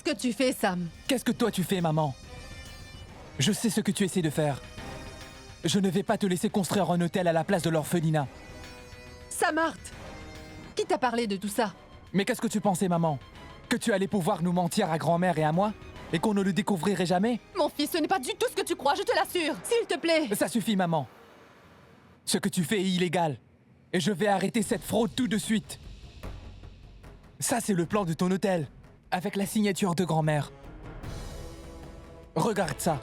que tu fais, Sam? Qu'est-ce que toi tu fais, maman? Je sais ce que tu essaies de faire. Je ne vais pas te laisser construire un hôtel à la place de l'orphelinat. Samart! Qui t'a parlé de tout ça? Mais qu'est-ce que tu pensais, maman? Que tu allais pouvoir nous mentir à grand-mère et à moi? Et qu'on ne le découvrirait jamais? Mon fils, ce n'est pas du tout ce que tu crois, je te l'assure! S'il te plaît! Ça suffit, maman. Ce que tu fais est illégal. Et je vais arrêter cette fraude tout de suite. Ça, c'est le plan de ton hôtel, avec la signature de grand-mère. Regarde ça.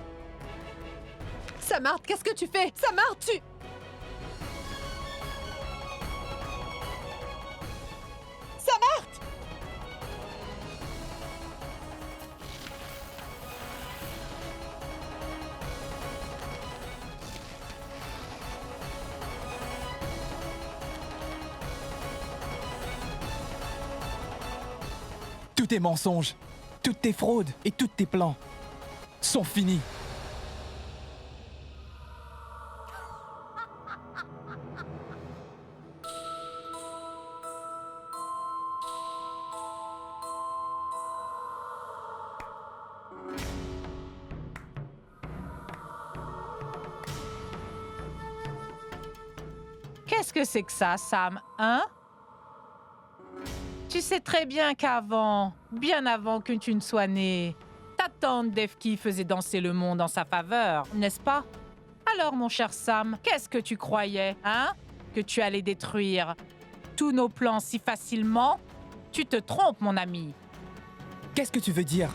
Samart, qu'est-ce que tu fais? Samart, tu... Samart! Tous tes mensonges, toutes tes fraudes et tous tes plans sont finis. Qu'est-ce que c'est que ça, Sam, hein? Tu sais très bien qu'avant, bien avant que tu ne sois né, ta tante Devki faisait danser le monde en sa faveur, n'est-ce pas? Alors, mon cher Sam, qu'est-ce que tu croyais, hein? Que tu allais détruire tous nos plans si facilement? Tu te trompes, mon ami. Qu'est-ce que tu veux dire?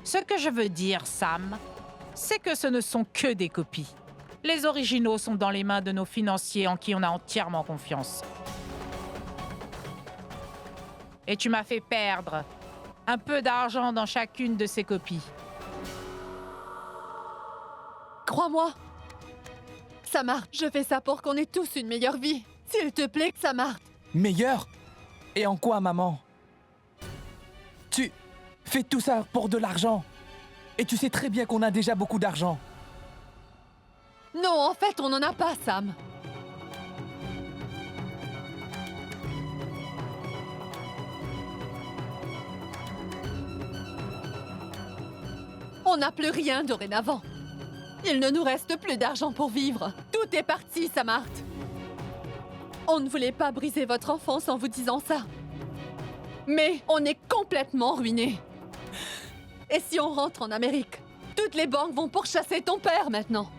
Ce que je veux dire, Sam, c'est que ce ne sont que des copies. Les originaux sont dans les mains de nos financiers en qui on a entièrement confiance. Et tu m'as fait perdre un peu d'argent dans chacune de ces copies. Crois-moi! Samart, je fais ça pour qu'on ait tous une meilleure vie. S'il te plaît, Samart! Meilleur? Et en quoi, maman? Tu fais tout ça pour de l'argent. Et tu sais très bien qu'on a déjà beaucoup d'argent. Non, en fait, on n'en a pas, Sam. On n'a plus rien dorénavant. Il ne nous reste plus d'argent pour vivre. Tout est parti, Samart. On ne voulait pas briser votre enfance en vous disant ça. Mais on est complètement ruinés. Et si on rentre en Amérique, toutes les banques vont pourchasser ton père maintenant.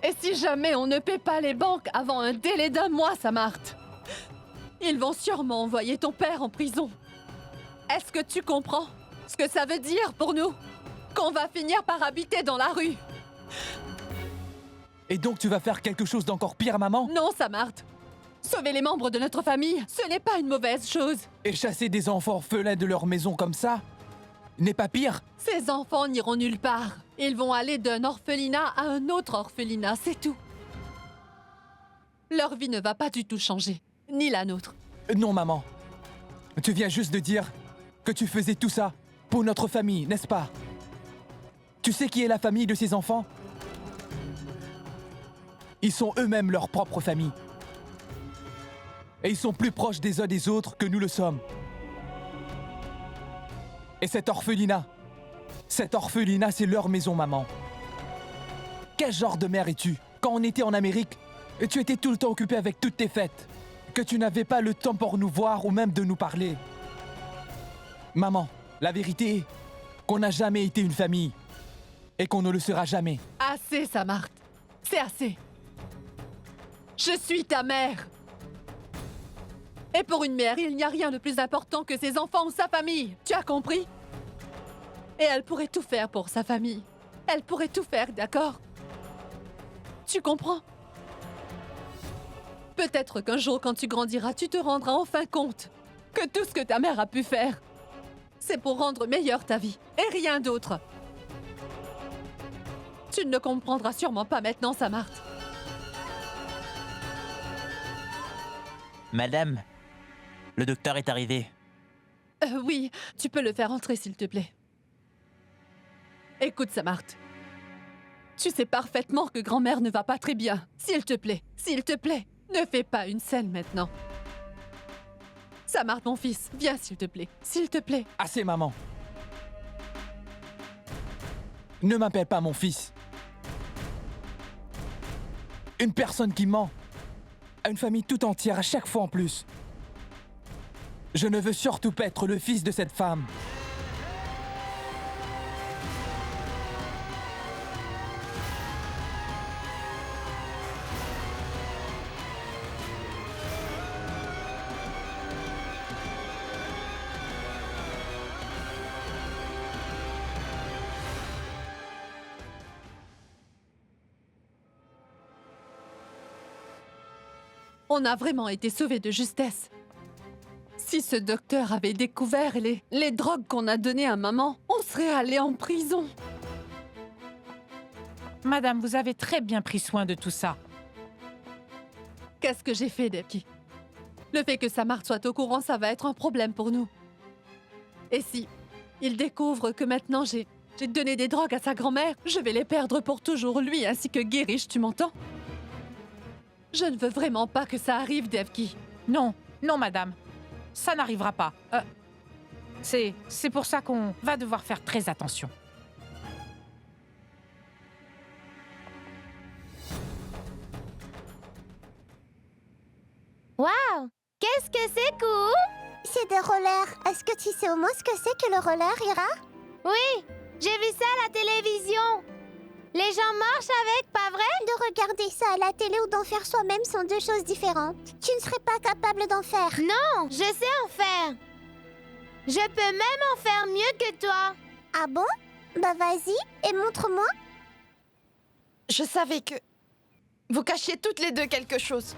Et si jamais on ne paie pas les banques avant un délai d'1 mois, Samart, ils vont sûrement envoyer ton père en prison. Est-ce que tu comprends ce que ça veut dire pour nous? Qu'on va finir par habiter dans la rue? Et donc tu vas faire quelque chose d'encore pire, maman? Non, Samart. Sauver les membres de notre famille, ce n'est pas une mauvaise chose. Et chasser des enfants orphelins de leur maison comme ça n'est pas pire? Ces enfants n'iront nulle part. Ils vont aller d'un orphelinat à un autre orphelinat, c'est tout. Leur vie ne va pas du tout changer, ni la nôtre. Non, maman. Tu viens juste de dire que tu faisais tout ça pour notre famille, n'est-ce pas? Tu sais qui est la famille de ces enfants? Ils sont eux-mêmes leur propre famille. Et ils sont plus proches des uns des autres que nous le sommes. Et cet orphelinat, c'est leur maison, maman. Quel genre de mère es-tu? Quand on était en Amérique, tu étais tout le temps occupé avec toutes tes fêtes, que tu n'avais pas le temps pour nous voir ou même de nous parler. Maman, la vérité est qu'on n'a jamais été une famille et qu'on ne le sera jamais. Assez, Samart. C'est assez. Je suis ta mère. Et pour une mère, il n'y a rien de plus important que ses enfants ou sa famille. Tu as compris? Et elle pourrait tout faire pour sa famille. Elle pourrait tout faire, d'accord? Tu comprends? Peut-être qu'un jour, quand tu grandiras, tu te rendras enfin compte que tout ce que ta mère a pu faire, c'est pour rendre meilleure ta vie, et rien d'autre. Tu ne le comprendras sûrement pas maintenant, Samart. Madame, le docteur est arrivé. Oui, tu peux le faire entrer, s'il te plaît. Écoute, Samart. Tu sais parfaitement que grand-mère ne va pas très bien. S'il te plaît, ne fais pas une scène maintenant. Samart, mon fils, viens s'il te plaît. S'il te plaît. Assez, maman. Ne m'appelle pas mon fils. Une personne qui ment. À une famille tout entière, à chaque fois en plus. Je ne veux surtout pas être le fils de cette femme. On a vraiment été sauvés de justesse. Si ce docteur avait découvert les drogues qu'on a données à maman, on serait allé en prison. Madame, vous avez très bien pris soin de tout ça. Qu'est-ce que j'ai fait, Devki? Le fait que Samart soit au courant, ça va être un problème pour nous. Et si il découvre que maintenant j'ai donné des drogues à sa grand-mère, je vais les perdre pour toujours, lui ainsi que Girish, tu m'entends? Je ne veux vraiment pas que ça arrive, Devki. Non, non, madame. Ça n'arrivera pas. C'est pour ça qu'on va devoir faire très attention. Waouh! Qu'est-ce que c'est cool! C'est des rollers. Est-ce que tu sais au moins ce que c'est que le roller, Ira? Oui, j'ai vu ça à la télévision. Les gens marchent avec, pas vrai? De regarder ça à la télé ou d'en faire soi-même sont deux choses différentes. Tu ne serais pas capable d'en faire. Non, je sais en faire. Je peux même en faire mieux que toi. Ah bon? Bah vas-y, et montre-moi. Je savais que... Vous cachiez toutes les deux quelque chose.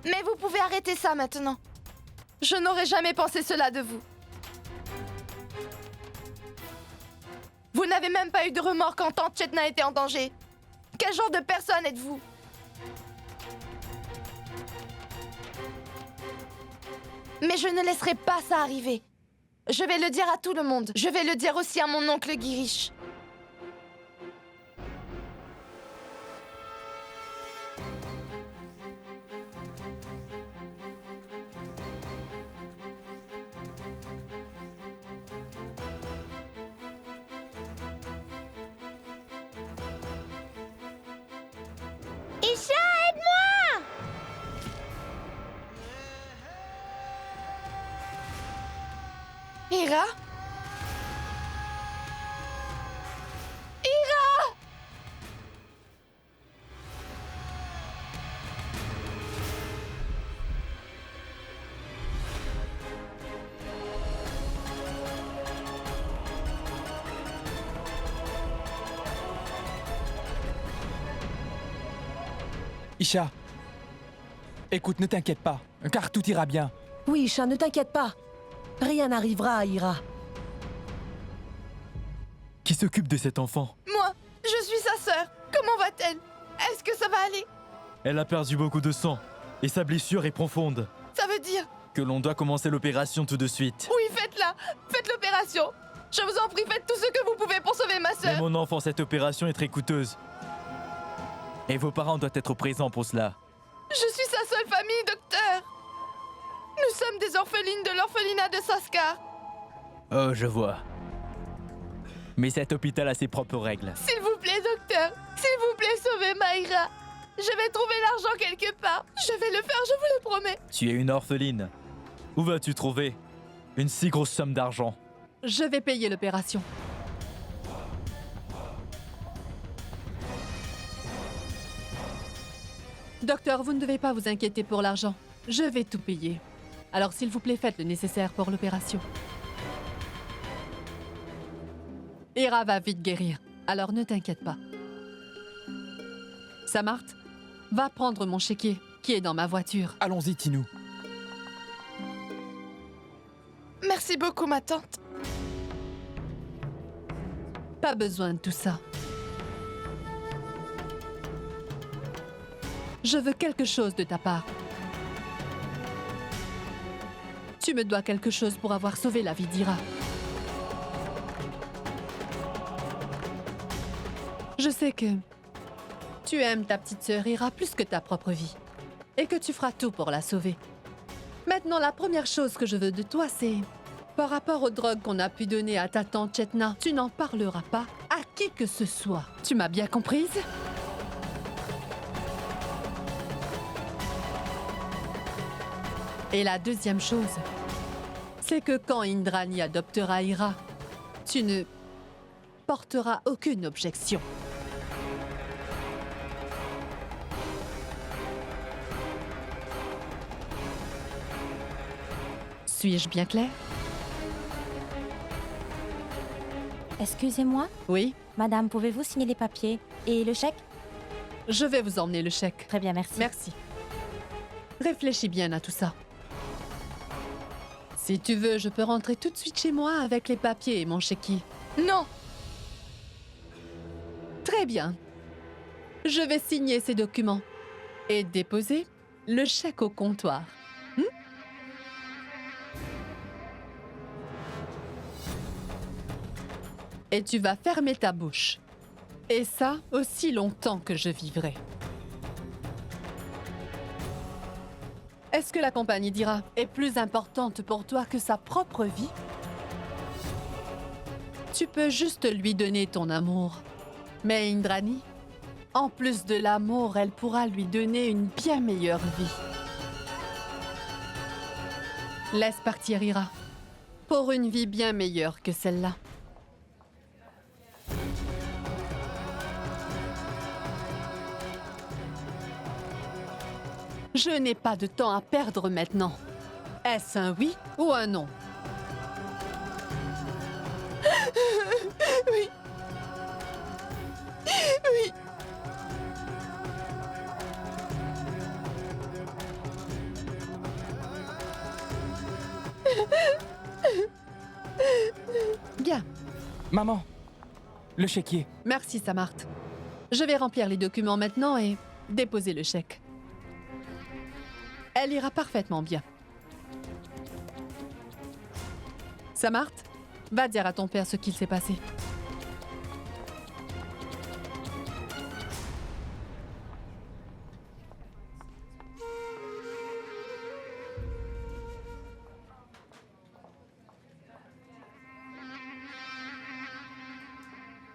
Mais vous pouvez arrêter ça maintenant. Je n'aurais jamais pensé cela de vous. Vous n'avez même pas eu de remords quand tante Chetna était en danger. Quel genre de personne êtes-vous? Mais je ne laisserai pas ça arriver. Je vais le dire à tout le monde. Je vais le dire aussi à mon oncle Girish. Isha, aide-moi! Ira? Ira! Isha, écoute, ne t'inquiète pas, car tout ira bien. Oui, Isha, ne t'inquiète pas. Rien n'arrivera à Ira. Qui s'occupe de cet enfant? Moi, je suis sa sœur. Comment va-t-elle? Est-ce que ça va aller? Elle a perdu beaucoup de sang, et sa blessure est profonde. Ça veut dire... Que l'on doit commencer l'opération tout de suite. Oui, faites-la. Faites l'opération. Je vous en prie, faites tout ce que vous pouvez pour sauver ma Mais sœur. mon enfant, cette opération est très coûteuse. Et vos parents doivent être présents pour cela. Je suis sa seule famille, docteur. Nous sommes des orphelines de l'orphelinat de Saskar. Oh, je vois. Mais cet hôpital a ses propres règles. S'il vous plaît, docteur. S'il vous plaît, sauvez Maïra. Je vais trouver l'argent quelque part. Je vais le faire, je vous le promets. Tu es une orpheline. Où vas-tu trouver une si grosse somme d'argent? Je vais payer l'opération. Docteur, vous ne devez pas vous inquiéter pour l'argent. Je vais tout payer. Alors s'il vous plaît, faites le nécessaire pour l'opération. Ira va vite guérir, alors ne t'inquiète pas. Samart, va prendre mon chéquier qui est dans ma voiture. Allons-y, Tinou. Merci beaucoup, ma tante. Pas besoin de tout ça. Je veux quelque chose de ta part. Tu me dois quelque chose pour avoir sauvé la vie d'Ira. Je sais que tu aimes ta petite sœur Ira plus que ta propre vie. et que tu feras tout pour la sauver. Maintenant, la première chose que je veux de toi, c'est... Par rapport aux drogues qu'on a pu donner à ta tante Chetna, tu n'en parleras pas à qui que ce soit. Tu m'as bien comprise? Et la deuxième chose, c'est que quand Indrani adoptera Ira, tu ne porteras aucune objection. Suis-je bien clair? Excusez-moi, Oui, madame, pouvez-vous signer les papiers? Et le chèque? je vais vous emmener le chèque. Très bien, merci. Merci. Réfléchis bien à tout ça. Si tu veux, je peux rentrer tout de suite chez moi avec les papiers et mon chéquier. Non! Très bien. Je vais signer ces documents et déposer le chèque au comptoir. Et tu vas fermer ta bouche. Et ça aussi longtemps que je vivrai. Est-ce que la compagnie d'Ira est plus importante pour toi que sa propre vie? Tu peux juste lui donner ton amour. Mais Indrani, en plus de l'amour, elle pourra lui donner une bien meilleure vie. Laisse partir Ira pour une vie bien meilleure que celle-là. Je n'ai pas de temps à perdre maintenant. Est-ce un oui ou un non? Oui. Oui. Bien. Maman, le chéquier. Merci, Samarth. Je vais remplir les documents maintenant et déposer le chèque. Elle ira parfaitement bien. Samarth, va dire à ton père ce qu'il s'est passé.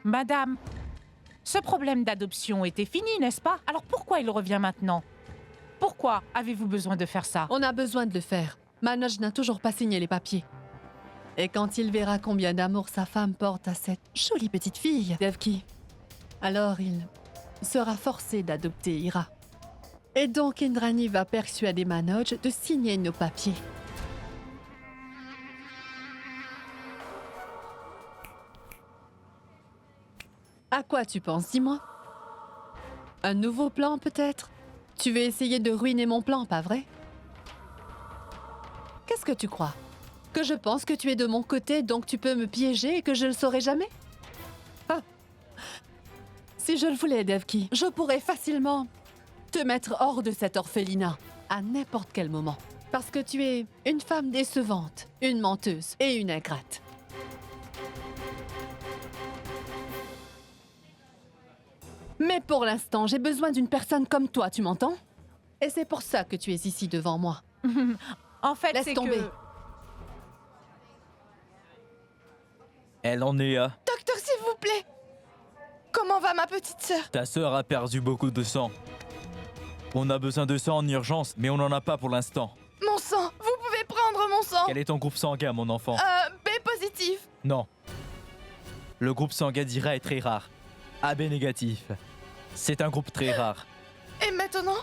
Madame, ce problème d'adoption était fini, n'est-ce pas? Alors pourquoi il revient maintenant? Pourquoi avez-vous besoin de faire ça? On a besoin de le faire. Manoj n'a toujours pas signé les papiers. Et quand il verra combien d'amour sa femme porte à cette jolie petite fille, Devki, alors il sera forcé d'adopter Ira. Et donc Indrani va persuader Manoj de signer nos papiers. À quoi tu penses, dis-moi? Un nouveau plan, peut-être? Tu veux essayer de ruiner mon plan, pas vrai? Qu'est-ce que tu crois? Que je pense que tu es de mon côté, donc tu peux me piéger et que je le saurai jamais? Ah. Si je le voulais, Devki, je pourrais facilement te mettre hors de cet orphelinat, à n'importe quel moment. Parce que tu es une femme décevante, une menteuse et une ingrate. Mais pour l'instant, j'ai besoin d'une personne comme toi, tu m'entends? Et c'est pour ça que tu es ici devant moi. En fait, Laisse c'est tomber. que... Elle en est à... Docteur, s'il vous plaît! Comment va ma petite sœur? Ta sœur a perdu beaucoup de sang. On a besoin de sang en urgence, mais on n'en a pas pour l'instant. Mon sang! Vous pouvez prendre mon sang! Quel est ton groupe sanguin, mon enfant? B positif. Non. Le groupe sanguin d'Ira est très rare. AB négatif. C'est un groupe très rare. Et maintenant?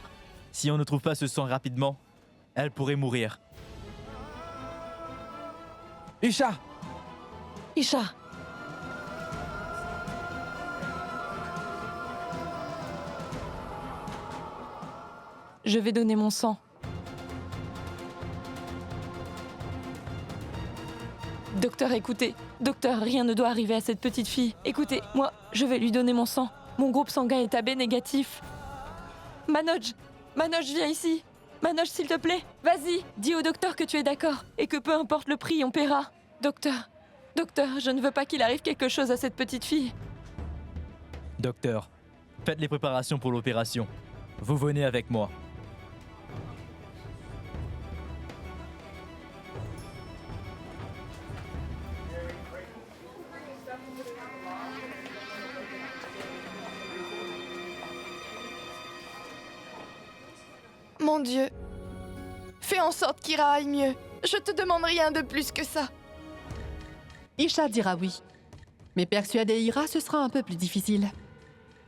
Si on ne trouve pas ce sang rapidement, elle pourrait mourir. Isha, Isha, je vais donner mon sang. Docteur, écoutez. Docteur, rien ne doit arriver à cette petite fille. Écoutez, moi, je vais lui donner mon sang. Mon groupe sanguin est AB négatif. Manoj, Manoj, viens ici. Manoj, s'il te plaît, vas-y, dis au docteur que tu es d'accord et que peu importe le prix, on paiera. Docteur, je ne veux pas qu'il arrive quelque chose à cette petite fille. Docteur, faites les préparations pour l'opération. Vous venez avec moi. Mon Dieu. Fais en sorte qu'Ira aille mieux. Je te demande rien de plus que ça. Isha dira oui. Mais persuader Ira, ce sera un peu plus difficile.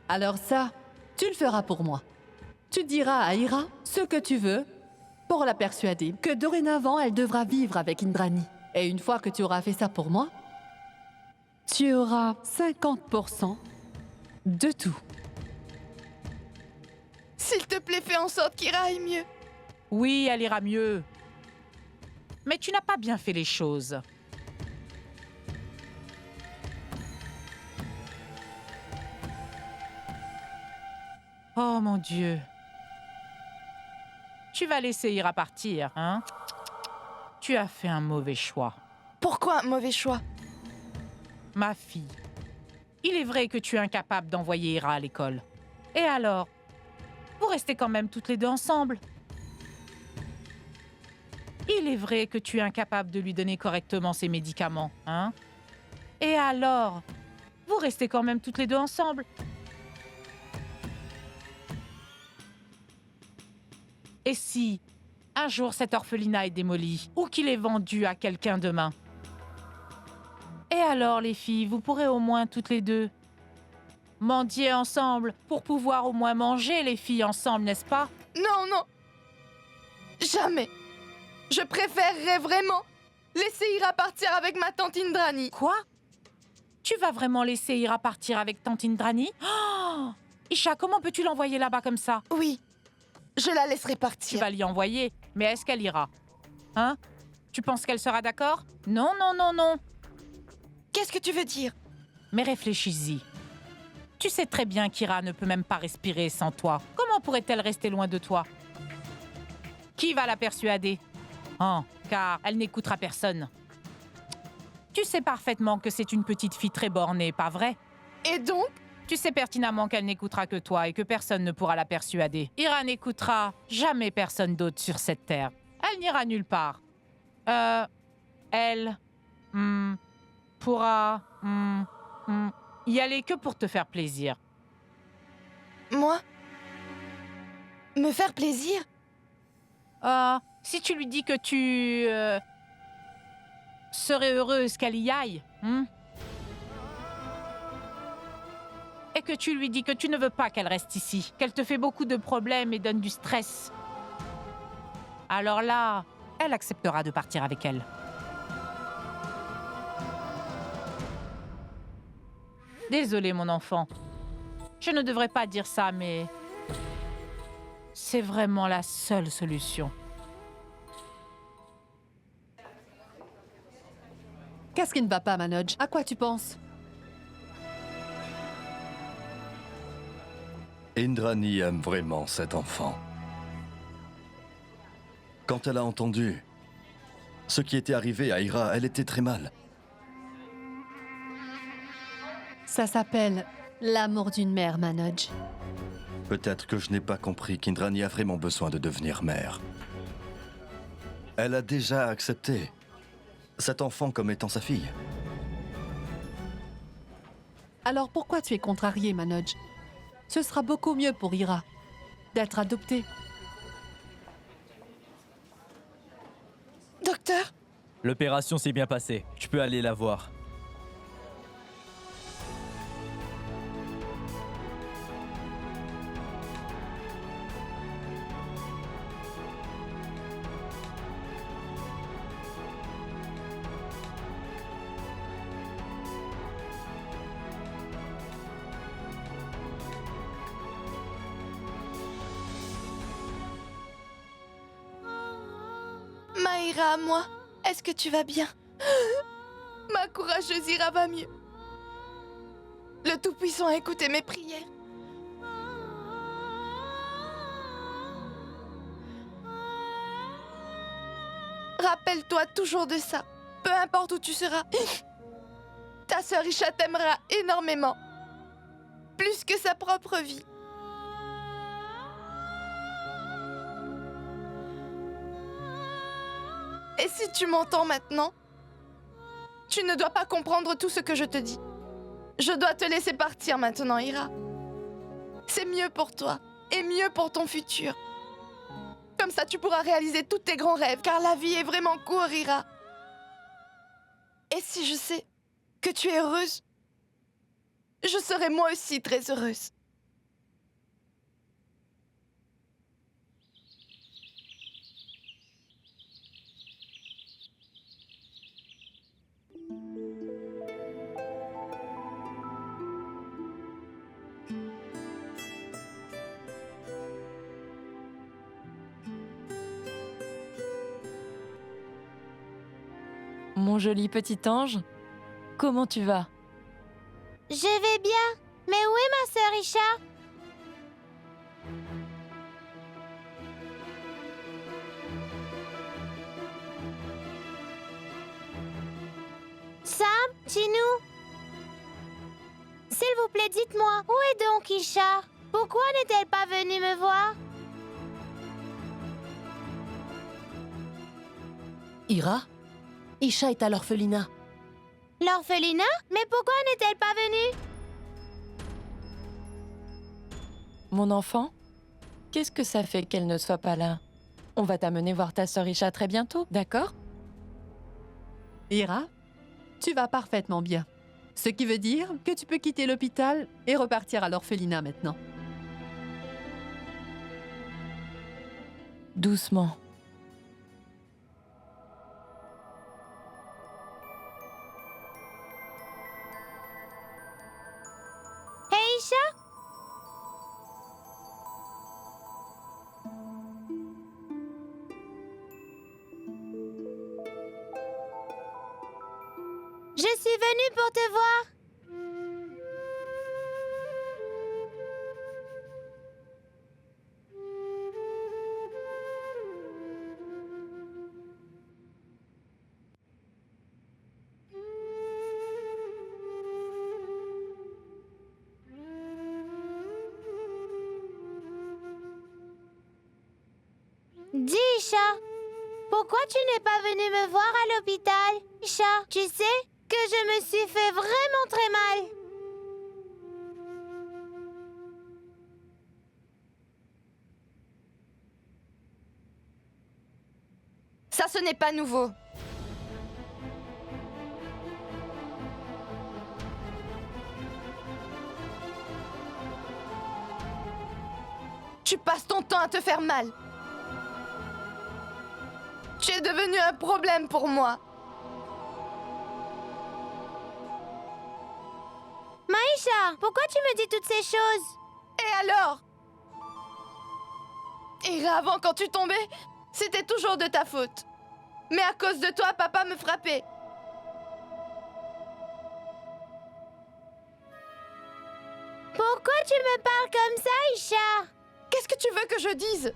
Alors ça, tu le feras pour moi. Tu diras à Ira ce que tu veux pour la persuader que dorénavant, elle devra vivre avec Indrani. Et une fois que tu auras fait ça pour moi, tu auras 50% de tout. S'il te plaît, fais en sorte qu'Ira aille mieux. Oui, elle ira mieux. Mais tu n'as pas bien fait les choses. Oh mon Dieu. Tu vas laisser Ira partir, hein? Tu as fait un mauvais choix. Pourquoi un mauvais choix? Ma fille, il est vrai que tu es incapable d'envoyer Ira à l'école. Et alors? Vous restez quand même toutes les deux ensemble. Il est vrai que tu es incapable de lui donner correctement ses médicaments, hein? Et alors? Vous restez quand même toutes les deux ensemble. Et si, un jour, cet orphelinat est démoli, ou qu'il est vendu à quelqu'un demain? Et alors, les filles, vous pourrez au moins toutes les deux mendier ensemble pour pouvoir au moins manger, les filles, ensemble, n'est-ce pas? Non, non. Jamais. Je préférerais vraiment laisser Ira partir avec ma tante Indrani. Quoi? Tu vas vraiment laisser Ira partir avec tante Indrani? Oh! Isha, comment peux-tu l'envoyer là-bas comme ça? Oui, je la laisserai Tu partir. vas l'y envoyer, mais est-ce qu'elle ira? Hein? Tu penses qu'elle sera d'accord? Non, non, non, non. Qu'est-ce que tu veux dire? Mais réfléchis-y. Tu sais très bien qu'Ira ne peut même pas respirer sans toi. Comment pourrait-elle rester loin de toi? Qui va la persuader? Oh, car elle n'écoutera personne. Tu sais parfaitement que c'est une petite fille très bornée, pas vrai? Et donc? Tu sais pertinemment qu'elle n'écoutera que toi et que personne ne pourra la persuader. Ira n'écoutera jamais personne d'autre sur cette terre. Elle n'ira nulle part. Elle pourra y aller que pour te faire plaisir. Moi? Me faire plaisir? Si tu lui dis que tu serais heureuse qu'elle y aille, et que tu lui dis que tu ne veux pas qu'elle reste ici, qu'elle te fait beaucoup de problèmes et donne du stress, alors là, elle acceptera de partir avec elle. Désolée, mon enfant. Je ne devrais pas dire ça, mais c'est vraiment la seule solution. Qu'est-ce qui ne va pas, Manoj? À quoi tu penses? Indrani aime vraiment cet enfant. Quand elle a entendu ce qui était arrivé à Ira, elle était très mal. Ça s'appelle l'amour d'une mère, Manoj. Peut-être que je n'ai pas compris qu'Indrani a vraiment besoin de devenir mère. Elle a déjà accepté cet enfant comme étant sa fille. Alors pourquoi tu es contrarié, Manoj? Ce sera beaucoup mieux pour Ira d'être adoptée. Docteur? L'opération s'est bien passée. Tu peux aller la voir. Maïra, moi, est-ce que tu vas bien? Ma courageuse Ira va mieux. Le Tout-Puissant a écouté mes prières. Rappelle-toi toujours de ça, peu importe où tu seras. Ta sœur Isha t'aimera énormément, plus que sa propre vie. Et si tu m'entends maintenant, tu ne dois pas comprendre tout ce que je te dis. Je dois te laisser partir maintenant, Ira. C'est mieux pour toi et mieux pour ton futur. Comme ça, tu pourras réaliser tous tes grands rêves, car la vie est vraiment courte, Ira. Et si je sais que tu es heureuse, je serai moi aussi très heureuse. Mon joli petit ange, comment tu vas? Je vais bien. Mais où est ma sœur Isha? Sam, Chinou? S'il vous plaît, dites-moi, où est donc Isha? Pourquoi n'est-elle pas venue me voir? Ira, Isha est à l'orphelinat. L'orphelinat? Mais pourquoi n'est-elle pas venue? Mon enfant, qu'est-ce que ça fait qu'elle ne soit pas là? On va t'amener voir ta sœur Isha très bientôt, d'accord? Ira, tu vas parfaitement bien. Ce qui veut dire que tu peux quitter l'hôpital et repartir à l'orphelinat maintenant. Doucement. Hé Isha? Je suis venue pour te voir. Dis Isha, pourquoi tu n'es pas venue me voir à l'hôpital? Isha, tu sais que je me suis fait vraiment très mal. Ça, ce n'est pas nouveau. Tu passes ton temps à te faire mal. Tu es devenu un problème pour moi. Maïcha, pourquoi tu me dis toutes ces choses? Et alors? Ira, avant, quand tu tombais, c'était toujours de ta faute. Mais à cause de toi, papa me frappait. Pourquoi tu me parles comme ça, Isha? Qu'est-ce que tu veux que je dise?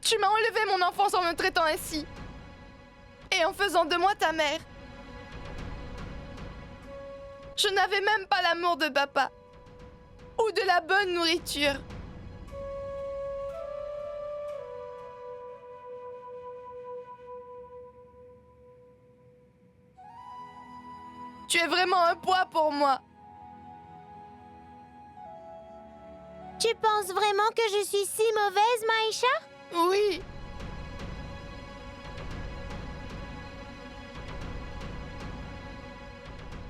Tu m'as enlevé mon enfance en me traitant ainsi. Et en faisant de moi ta mère. Je n'avais même pas l'amour de papa. Ou de la bonne nourriture. Tu es vraiment un poids pour moi. Tu penses vraiment que je suis si mauvaise, Maïcha? Oui.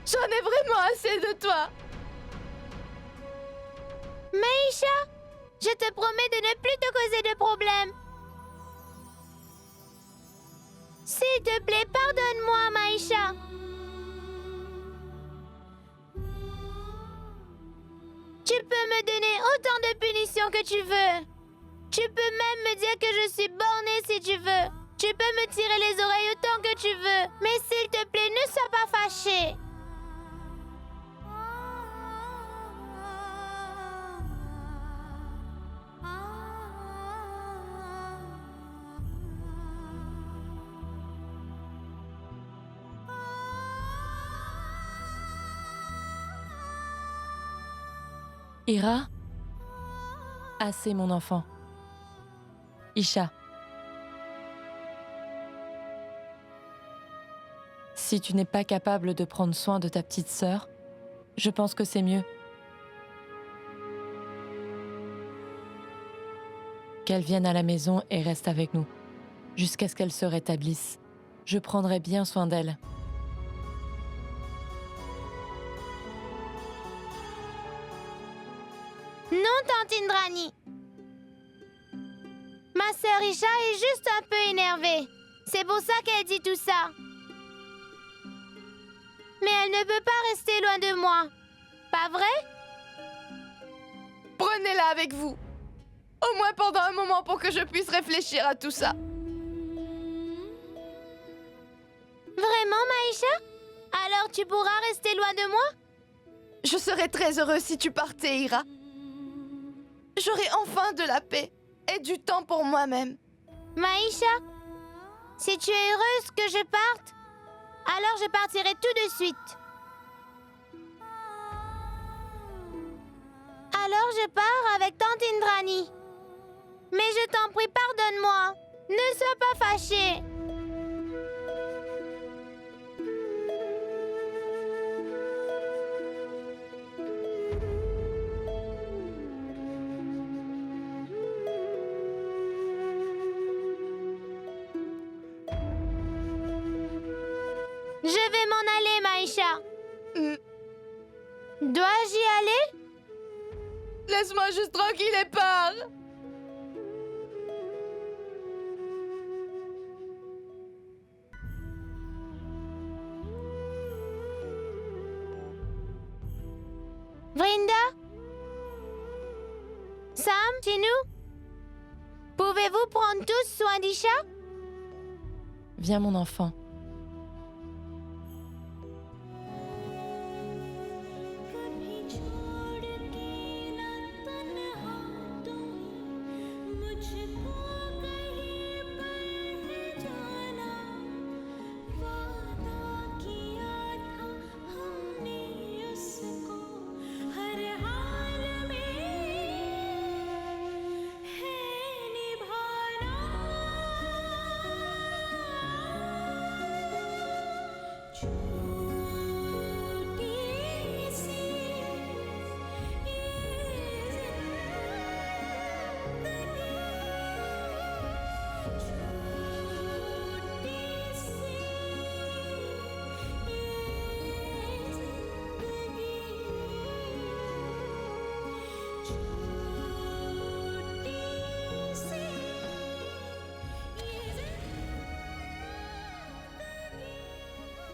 J'en ai vraiment assez de toi. Maïcha, je te promets de ne plus te causer de problème. S'il te plaît, pardonne-moi, Maïcha. Tu peux me donner autant de punitions que tu veux. Tu peux même me dire que je suis bornée si tu veux. Tu peux me tirer les oreilles autant que tu veux. Mais s'il te plaît, ne sois pas fâché. Ira? Assez, mon enfant. Isha. Si tu n'es pas capable de prendre soin de ta petite sœur, je pense que c'est mieux. Qu'elle vienne à la maison et reste avec nous, jusqu'à ce qu'elle se rétablisse. Je prendrai bien soin d'elle. Non, tante Indrani. Ma sœur Isha est juste un peu énervée. C'est pour ça qu'elle dit tout ça. Mais elle ne peut pas rester loin de moi. Pas vrai? Prenez-la avec vous. Au moins pendant un moment pour que je puisse réfléchir à tout ça. Vraiment, Maïcha? Alors tu pourras rester loin de moi? Je serais très heureuse si tu partais, Ira. J'aurai enfin de la paix et du temps pour moi-même. Maïcha, si tu es heureuse que je parte, alors je partirai tout de suite. Alors je pars avec tante Indrani. Mais je t'en prie, pardonne-moi. Ne sois pas fâchée. Je vais m'en aller, Maïcha. Dois-je y aller? Laisse-moi juste tranquille et pars. Vrinda? Sam, Tinu? Pouvez-vous prendre tous soin d'Isha? Viens mon enfant.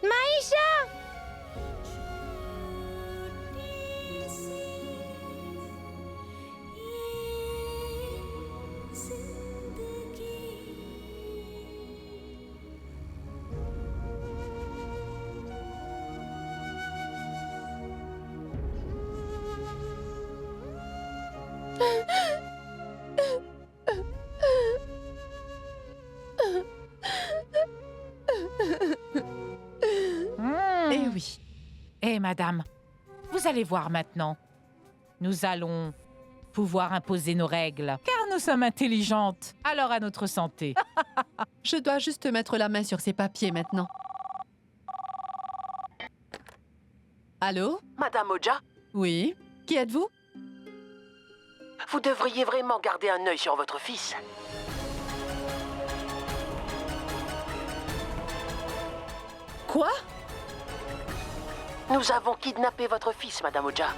Maïcha! Eh oui. Eh madame, vous allez voir maintenant. Nous allons pouvoir imposer nos règles, car nous sommes intelligentes. Alors à notre santé. Je dois juste mettre la main sur ces papiers maintenant. Allô? Madame Oja, Oui? Qui êtes-vous? vous devriez vraiment garder un œil sur votre fils. Quoi? Nous avons kidnappé votre fils, Madame Oja.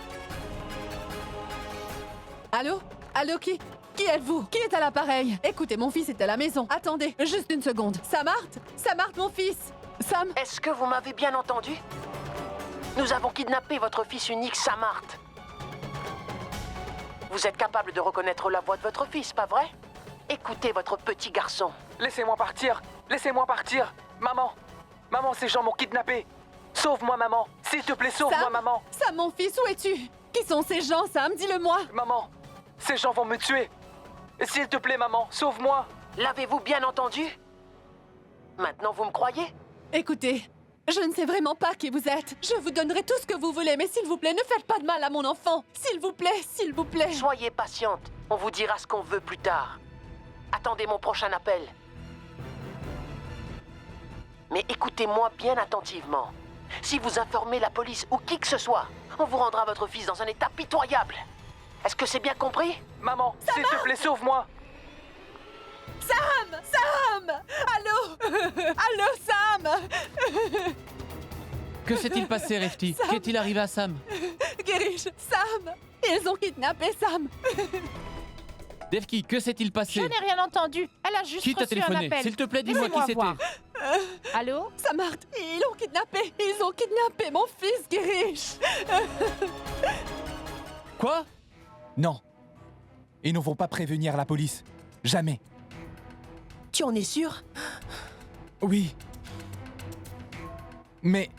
Allô? Allô, qui êtes-vous? Qui est à l'appareil? Écoutez, mon fils est à la maison. Attendez, juste une seconde. Samart? Samart, mon fils! Sam? Est-ce que vous m'avez bien entendu? Nous avons kidnappé votre fils unique, Samart. Vous êtes capable de reconnaître la voix de votre fils, pas vrai? Écoutez votre petit garçon. Laissez-moi partir! Laissez-moi partir! Maman! Maman, ces gens m'ont kidnappé! Sauve-moi, maman! S'il te plaît, sauve-moi, Sam? maman! Sam, mon fils, où es-tu? Qui sont ces gens, Sam? Dis-le-moi! Maman! Ces gens vont me tuer! S'il te plaît, maman, sauve-moi! L'avez-vous bien entendu? Maintenant, vous me croyez? Écoutez, je ne sais vraiment pas qui vous êtes. Je vous donnerai tout ce que vous voulez, mais s'il vous plaît, ne faites pas de mal à mon enfant. S'il vous plaît, s'il vous plaît. Soyez patiente. On vous dira ce qu'on veut plus tard. Attendez mon prochain appel. Mais écoutez-moi bien attentivement. Si vous informez la police ou qui que ce soit, on vous rendra votre fils dans un état pitoyable. Est-ce que c'est bien compris? Maman, s'il te plaît, sauve-moi! Allô, Sam! Que s'est-il passé, Refty? Sam. Qu'est-il arrivé à Sam? Girish, Sam! Ils ont kidnappé Sam! Devki, que s'est-il Je passé? n'ai rien entendu. Elle a juste Qui t'a reçu un téléphoné? appel. S'il te plaît, dis-moi qui Laissez-moi c'était. voir. Allô? Samart, ils l'ont kidnappé! Ils ont kidnappé mon fils, Girish! Quoi? Non. Ils ne vont pas prévenir la police. Jamais. Tu en es sûr? Oui. Mais...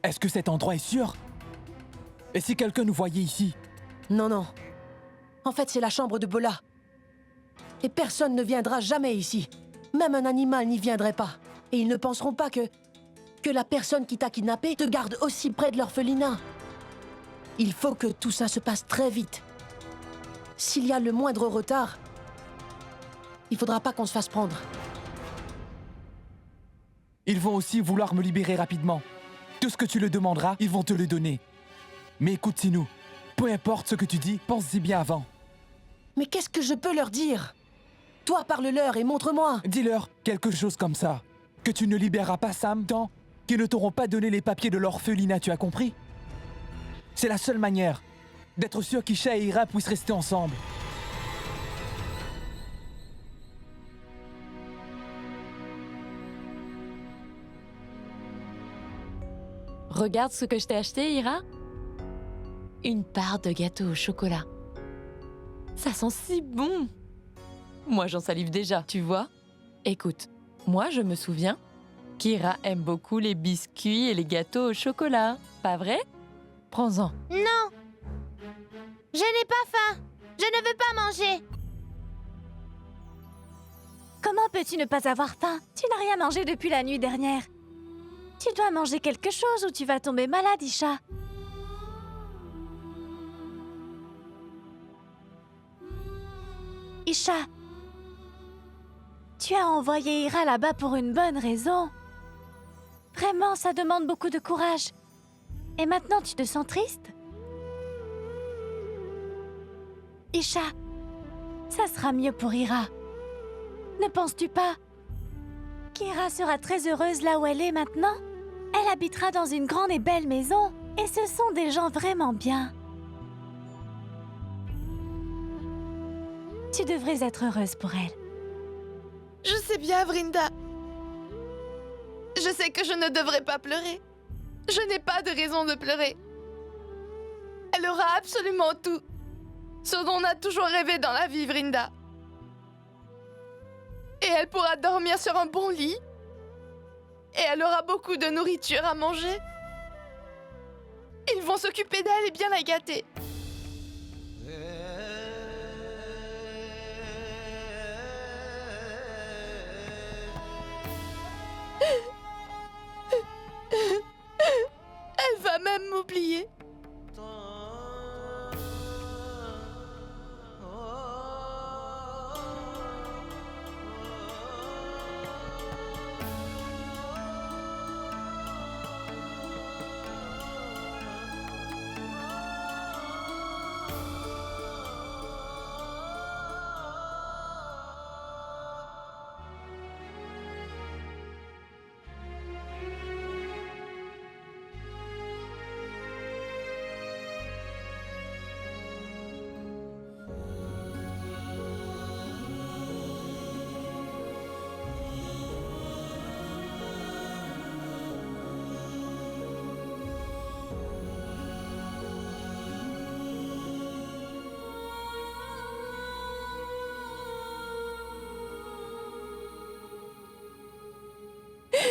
Est-ce que cet endroit est sûr? Et si quelqu'un nous voyait ici? Non, non. En fait, c'est la chambre de Bola. Et personne ne viendra jamais ici. Même un animal n'y viendrait pas. Et ils ne penseront pas que la personne qui t'a kidnappé te garde aussi près de l'orphelinat. Il faut que tout ça se passe très vite. S'il y a le moindre retard, il faudra pas qu'on se fasse prendre. Ils vont aussi vouloir me libérer rapidement. Tout ce que tu leur demanderas, ils vont te le donner. Mais écoute, Sinou, peu importe ce que tu dis, pense-y bien avant. Mais qu'est-ce que je peux leur dire? Toi, parle-leur et montre-moi. Dis-leur quelque chose comme ça. Que tu ne libéreras pas Sam tant qu'ils ne t'auront pas donné les papiers de l'orphelinat, tu as compris? C'est la seule manière d'être sûr qu'Isha et Ira puissent rester ensemble. Regarde ce que je t'ai acheté, Ira. Une part de gâteau au chocolat. Ça sent si bon. Moi, j'en salive déjà, tu vois. Écoute, moi, je me souviens qu'Ira aime beaucoup les biscuits et les gâteaux au chocolat. Pas vrai? Prends-en. Non! Je n'ai pas faim! Je ne veux pas manger! Comment peux-tu ne pas avoir faim? Tu n'as rien mangé depuis la nuit dernière. Tu dois manger quelque chose ou tu vas tomber malade, Isha. Isha, tu as envoyé Ira là-bas pour une bonne raison. Vraiment, ça demande beaucoup de courage. Et maintenant, tu te sens triste? Isha, ça sera mieux pour Ira. Ne penses-tu pas qu'Ira sera très heureuse là où elle est maintenant? Elle habitera dans une grande et belle maison. Et ce sont des gens vraiment bien. Tu devrais être heureuse pour elle. Je sais bien, Vrinda. Je sais que je ne devrais pas pleurer. Je n'ai pas de raison de pleurer. Elle aura absolument tout. Ce dont on a toujours rêvé dans la vie, Vrinda. Et elle pourra dormir sur un bon lit. Et elle aura beaucoup de nourriture à manger. Ils vont s'occuper d'elle et bien la gâter. Elle va même m'oublier.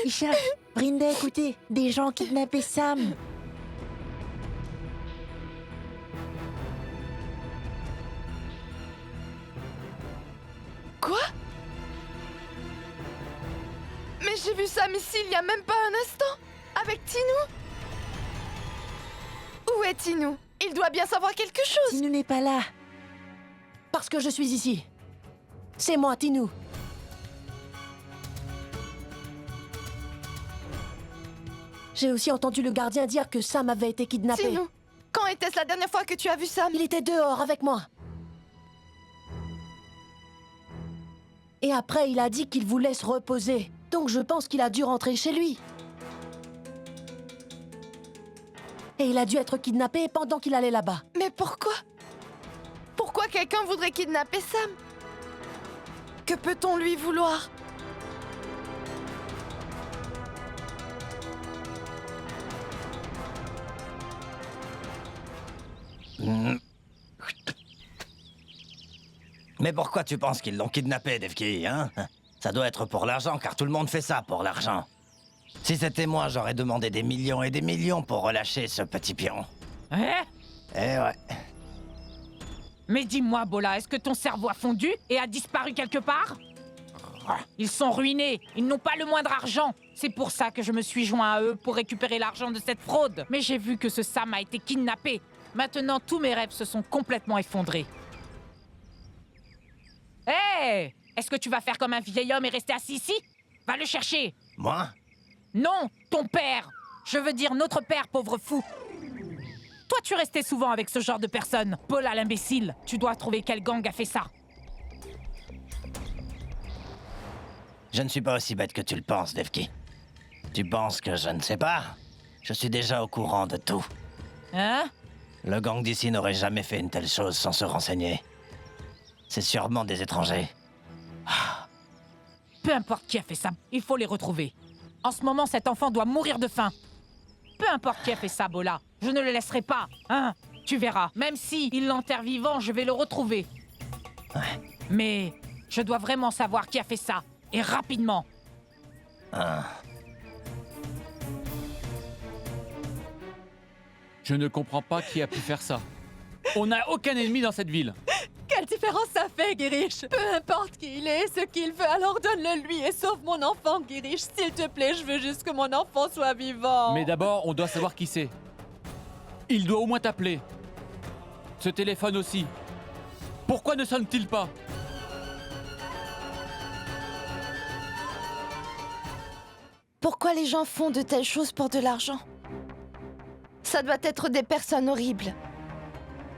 Isha, Vrinda, écoutez, des gens kidnappés Sam. Quoi? Mais j'ai vu Sam ici il y a même pas un instant, avec Tinou. Où est Tinou? Il doit bien savoir quelque chose. Tinou n'est pas là. Parce que je suis ici. C'est moi, Tinou. J'ai aussi entendu le gardien dire que Sam avait été kidnappé. Tinou, quand était-ce la dernière fois que tu as vu Sam? Il était dehors avec moi. Et après, il a dit qu'il voulait se reposer. Donc je pense qu'il a dû rentrer chez lui. Et il a dû être kidnappé pendant qu'il allait là-bas. Mais pourquoi? Pourquoi quelqu'un voudrait kidnapper Sam? Que peut-on lui vouloir? Mais pourquoi tu penses qu'ils l'ont kidnappé, Devki, hein? Ça doit être pour l'argent, car tout le monde fait ça pour l'argent. Si c'était moi, j'aurais demandé des millions et des millions pour relâcher ce petit pion. Hein? Eh ouais. Mais dis-moi, Bola, est-ce que ton cerveau a fondu et a disparu quelque part? Ils sont ruinés, ils n'ont pas le moindre argent. C'est pour ça que je me suis joint à eux pour récupérer l'argent de cette fraude. Mais j'ai vu que ce Sam a été kidnappé. Maintenant, tous mes rêves se sont complètement effondrés. Hé! Hey, est-ce que tu vas faire comme un vieil homme et rester assis ici? Va le chercher! Moi? Non, ton père! Je veux dire notre père, pauvre fou! Toi, tu restais souvent avec ce genre de personne. Bola l'imbécile, tu dois trouver quel gang a fait ça. Je ne suis pas aussi bête que tu le penses, Devki. Tu penses que je ne sais pas? Je suis déjà au courant de tout. Hein? Le gang d'ici n'aurait jamais fait une telle chose sans se renseigner. C'est sûrement des étrangers. Peu importe qui a fait ça, il faut les retrouver. En ce moment, cet enfant doit mourir de faim. Peu importe qui a fait ça, Bola, je ne le laisserai pas, hein? Tu verras, même si il l'enterre vivant, je vais le retrouver. Ouais. Mais je dois vraiment savoir qui a fait ça, et rapidement. Je ne comprends pas qui a pu faire ça. On n'a aucun ennemi dans cette ville. Quelle différence ça fait, Girish? Peu importe qui il est, ce qu'il veut, alors donne-le lui et sauve mon enfant, Girish. S'il te plaît, je veux juste que mon enfant soit vivant. Mais d'abord, on doit savoir qui c'est. Il doit au moins t'appeler. Ce téléphone aussi. Pourquoi ne sonne-t-il pas? Pourquoi les gens font de telles choses pour de l'argent? Ça doit être des personnes horribles.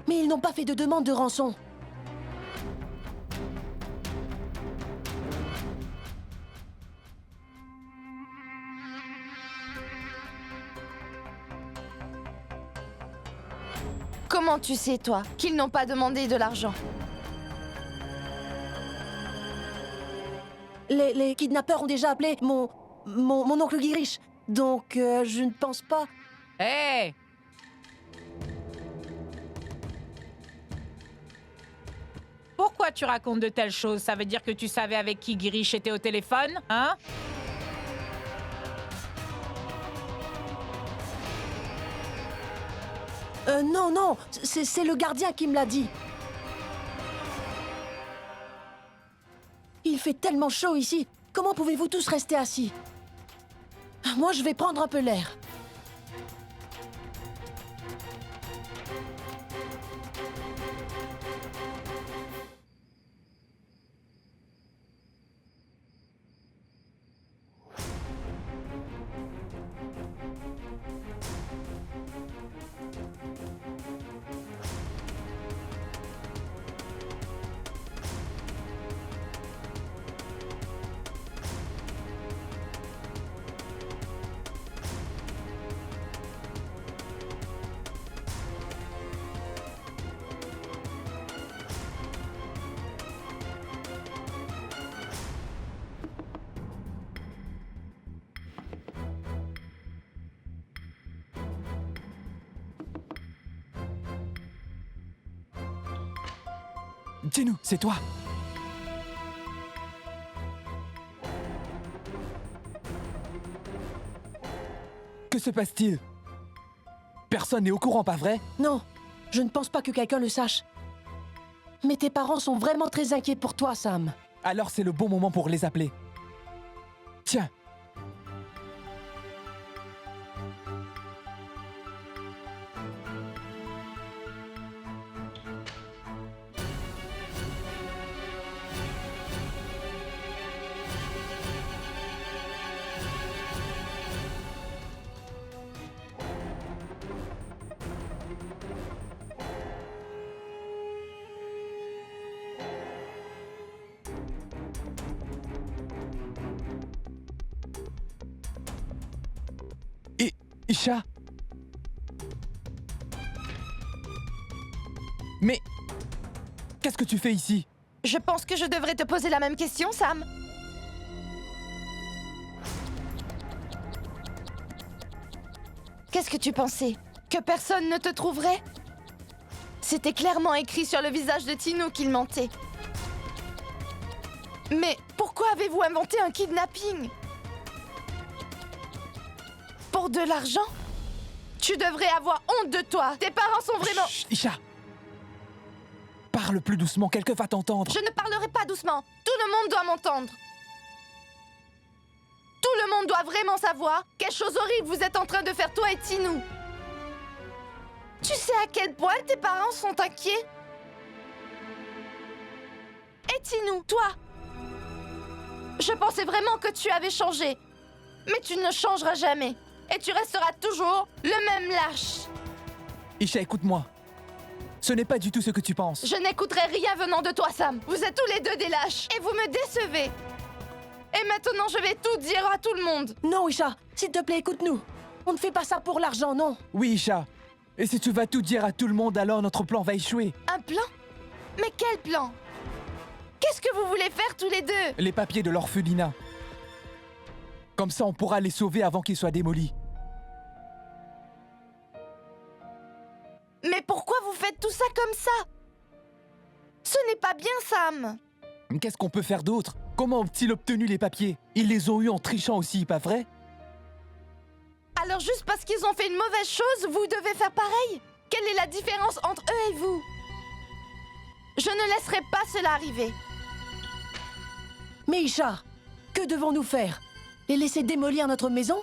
Mais ils n'ont pas fait de demande de rançon. Comment tu sais, toi, qu'ils n'ont pas demandé de l'argent? Les kidnappeurs ont déjà appelé mon oncle Girish. Donc, je ne pense pas... Hé! Hey! Pourquoi tu racontes de telles choses? Ça veut dire que tu savais avec qui Girish était au téléphone, hein? Non, c'est le gardien qui me l'a dit. Il fait tellement chaud ici. Comment pouvez-vous tous rester assis? Moi, je vais prendre un peu l'air. Dis-nous, c'est toi. Que se passe-t-il? Personne n'est au courant, pas vrai? Non, je ne pense pas que quelqu'un le sache. Mais tes parents sont vraiment très inquiets pour toi, Sam. Alors c'est le bon moment pour les appeler. Tiens. Isha? Mais... Qu'est-ce que tu fais ici? Je pense que je devrais te poser la même question, Sam. Qu'est-ce que tu pensais? Que personne ne te trouverait? C'était clairement écrit sur le visage de Tinu qu'il mentait. Mais pourquoi avez-vous inventé un kidnapping? Pour de l'argent? Tu devrais avoir honte de toi. Tes parents sont vraiment... Chut, Isha! Parle plus doucement, quelqu'un va t'entendre. Je ne parlerai pas doucement. Tout le monde doit m'entendre. Tout le monde doit vraiment savoir quelle chose horrible vous êtes en train de faire, toi et Tinu. Tu sais à quel point tes parents sont inquiets? Et Tinu, toi? Je pensais vraiment que tu avais changé. Mais tu ne changeras jamais. Et tu resteras toujours le même lâche. Isha, écoute-moi. Ce n'est pas du tout ce que tu penses. Je n'écouterai rien venant de toi, Sam. Vous êtes tous les deux des lâches. Et vous me décevez. Et maintenant, je vais tout dire à tout le monde. Non, Isha, s'il te plaît, écoute-nous. On ne fait pas ça pour l'argent, non. Oui, Isha. Et si tu vas tout dire à tout le monde, alors notre plan va échouer. Un plan? Mais quel plan? Qu'est-ce que vous voulez faire tous les deux? Les papiers de l'orphelinat. Comme ça, on pourra les sauver avant qu'ils soient démolis. Mais pourquoi vous faites tout ça comme ça? Ce n'est pas bien, Sam. Qu'est-ce qu'on peut faire d'autre? Comment ont-ils obtenu les papiers? Ils les ont eus en trichant aussi, pas vrai? Alors juste parce qu'ils ont fait une mauvaise chose, vous devez faire pareil? Quelle est la différence entre eux et vous? Je ne laisserai pas cela arriver. Mais Isha, que devons-nous faire? Les laisser démolir notre maison?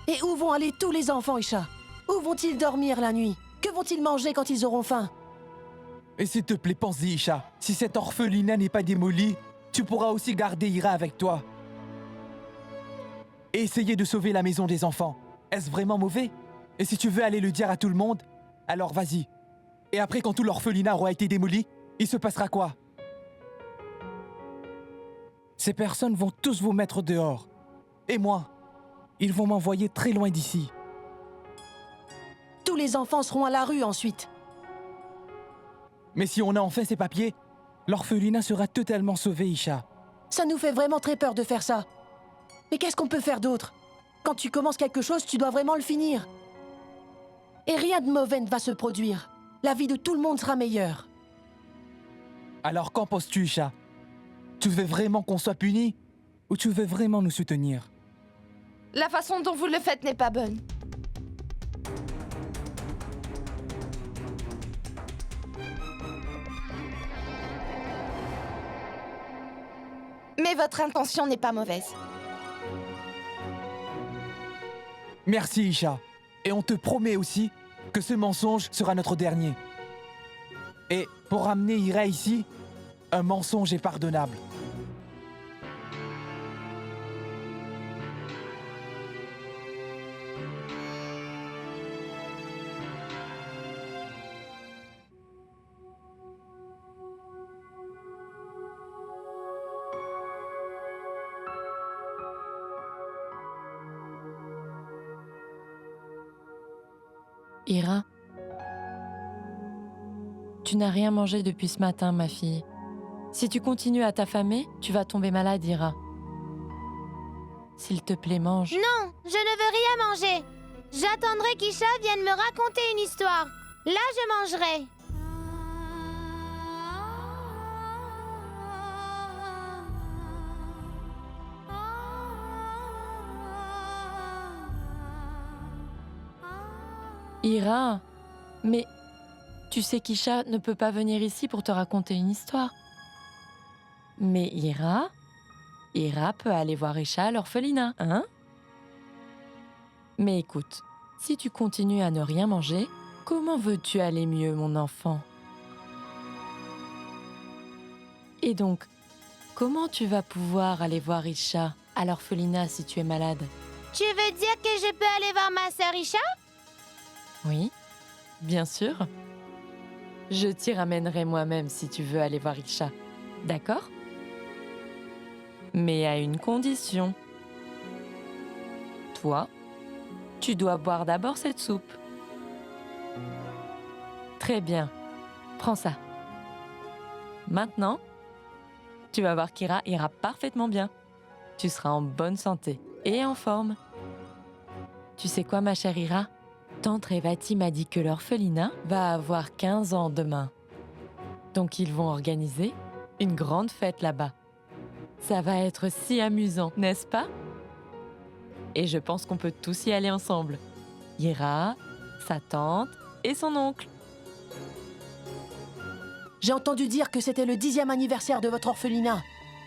Et où vont aller tous les enfants, Isha? Où vont-ils dormir la nuit? Que vont-ils manger quand ils auront faim? Et s'il te plaît, pense-y, Isha. Si cet orphelinat n'est pas démoli, tu pourras aussi garder Ira avec toi. Et essayer de sauver la maison des enfants. Est-ce vraiment mauvais? Et si tu veux aller le dire à tout le monde, alors vas-y. Et après, quand tout l'orphelinat aura été démoli, il se passera quoi? Ces personnes vont tous vous mettre dehors. Et moi, ils vont m'envoyer très loin d'ici. Tous les enfants seront à la rue ensuite. Mais si on a enfin ces papiers, l'orphelinat sera totalement sauvé, Isha. Ça nous fait vraiment très peur de faire ça. Mais qu'est-ce qu'on peut faire d'autre? Quand tu commences quelque chose, tu dois vraiment le finir. Et rien de mauvais ne va se produire. La vie de tout le monde sera meilleure. Alors qu'en penses-tu, Isha? Tu veux vraiment qu'on soit punis? Ou tu veux vraiment nous soutenir? La façon dont vous le faites n'est pas bonne. Mais votre intention n'est pas mauvaise. Merci, Isha. Et on te promet aussi que ce mensonge sera notre dernier. Et pour ramener Ira ici, un mensonge est pardonnable. Ira, tu n'as rien mangé depuis ce matin, ma fille. Si tu continues à t'affamer, tu vas tomber malade, Ira. S'il te plaît, mange. Non, je ne veux rien manger. J'attendrai qu'Isha vienne me raconter une histoire. Là, je mangerai. Ira, mais tu sais qu'Isha ne peut pas venir ici pour te raconter une histoire. Mais Ira peut aller voir Isha à l'orphelinat, hein? Mais écoute, si tu continues à ne rien manger, comment veux-tu aller mieux, mon enfant? Et donc, comment tu vas pouvoir aller voir Isha à l'orphelinat si tu es malade? Tu veux dire que je peux aller voir ma sœur Isha? Oui, bien sûr. Je t'y ramènerai moi-même si tu veux aller voir Isha. D'accord? Mais à une condition. Toi, Tu dois boire d'abord cette soupe. Très bien. Prends ça. Maintenant, tu vas voir qu'Ira ira parfaitement bien. Tu seras en bonne santé et en forme. Tu sais quoi, ma chère Ira? Tante Revati m'a dit que l'orphelinat va avoir 15 ans demain. Donc ils vont organiser une grande fête là-bas. Ça va être si amusant, n'est-ce pas? Et je pense qu'on peut tous y aller ensemble. Ira, sa tante et son oncle. J'ai entendu dire que c'était le 10e anniversaire de votre orphelinat.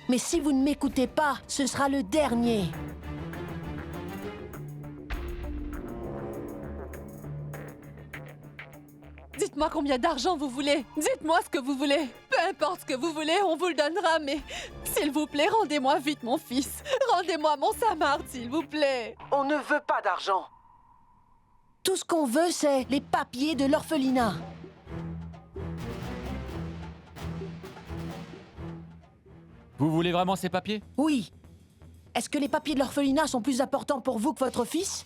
Mais si vous ne m'écoutez pas, ce sera le dernier. Dites-moi combien d'argent vous voulez. Dites-moi ce que vous voulez. Peu importe ce que vous voulez, on vous le donnera, mais s'il vous plaît, rendez-moi vite mon fils. Rendez-moi mon Samart, s'il vous plaît. On ne veut pas d'argent. Tout ce qu'on veut, c'est les papiers de l'orphelinat. Vous voulez vraiment ces papiers? Oui. Est-ce que les papiers de l'orphelinat sont plus importants pour vous que votre fils?